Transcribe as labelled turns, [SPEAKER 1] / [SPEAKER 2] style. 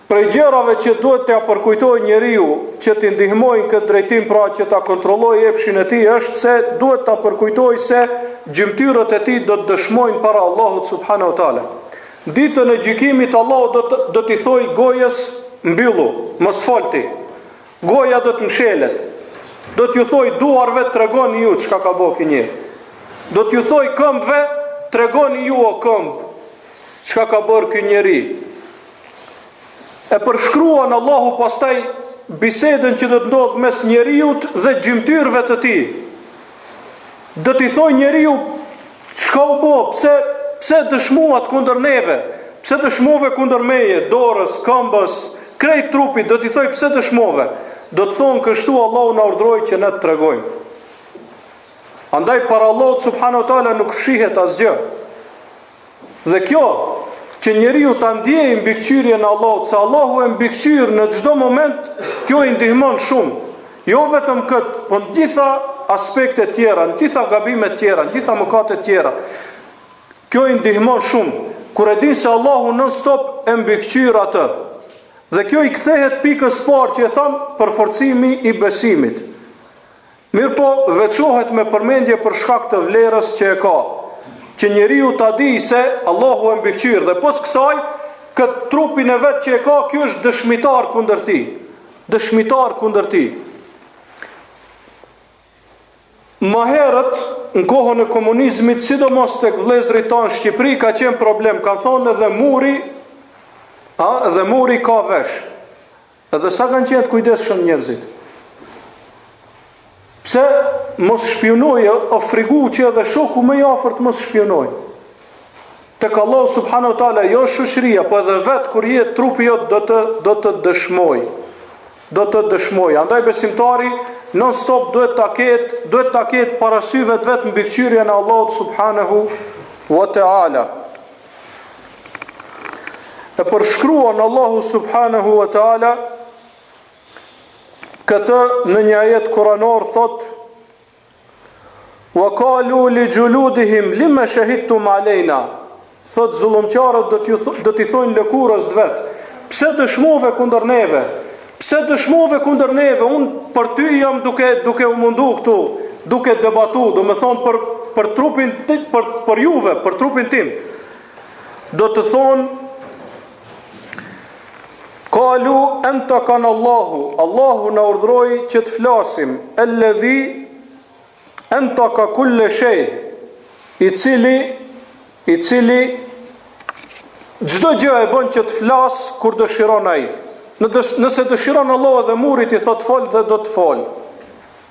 [SPEAKER 1] Prej gjërave që duhet t'ja përkujtoj njeriu që t'i ndihmojnë këtë drejtim, pra që ta kontrolloj epshin e tij, është se duhet ta përkujtoj se gjymtyrët e tij do të dëshmojnë para Allahut subhanahu wa taala. Ditën e gjykimit Allahu do t'i thojë gojës mbyllu, mos folti. Goja do të mshelet. Do t'ju thojë duarve tregoni ju çka ka bëu ky njeri. Do t'ju thojë këmbëve tregoni ju o këmbë çka ka bërë ky njeri. E përshkruan Allahu pastaj bisedën që do të ndodhë mes njeriut dhe gjymtyrëve të tij. Do t'i thojë njeriu çka u bë, pse dëshmuat kundër neve, pse dëshmove kundër meje, dorës, këmbës, krejt trupit, do t'i thojë pse dëshmove. Do të thonë kështu Allahu na urdhroi që ne të tregojmë. Andaj para Allahut subhanahu wa taala nuk fshihet asgjë. Dhe kjo që njeriu ta ndjejë mbikëqyrjen e Allahut, se Allahu e mbikëqyr në çdo moment, kjo i ndihmon shumë. Jo vetëm këtë, por në gjitha aspektet tjera, në gjitha gabimet tjera, në gjitha mëkatet tjera. Kjo i ndihmon shumë. Kur e din se Allahu non stop e mbikëqyr atë. Dhe kjo i kthehet pikës parë që e tham, përforcimi i besimit. Mirë po, veçohet me përmendje për shkak të vlerës që e ka. Që njeriu ta di se Allahu e mbikëqyr dhe pos kësaj këtë trupin e vet që e ka, ky është dëshmitar kundër tij. Dëshmitar kundër tij. Më herët në kohën e komunizmit, sidomos tek vëllezërit tanë në Shqipëri, ka qenë problem, ka thonë edhe muri, edhe muri ka vesh. Edhe sa kanë qenë të kujdesshëm njerëzit. Pse mos shpionoj, o frigu që edhe shoku më i afërt mos shpionoj. Tek Allahu subhanahu wa taala jo shoqëria, po edhe vet kur jetë trupi jot do të dëshmoj. Do të dëshmoj. Andaj besimtari non stop duhet ta ketë para syve të vet mbikëqyrjen e Allahut subhanahu wa taala. E përshkruan Allahu subhanahu wa taala këtë në një ajet kuranor, thot: "Wa qalu li juludihim lima shahidtum alejna." Thot zullumqarët do t'i thonë lëkurës vet: "Pse dëshmove kundër neve? Pse dëshmove kundër neve? Unë për ty jam duke u mundu këtu, duke debatu, do me thonë për trupin për juve, për trupin tim." Do të thonë: "Qalu antakana Allahu na urdhroi që të flasim, alladhi antaka kull shay", i cili çdo gjë e bën që të flas kur dëshiron ai. Nëse dëshiron Allahu dhe murit i thot fol dhe do të fol.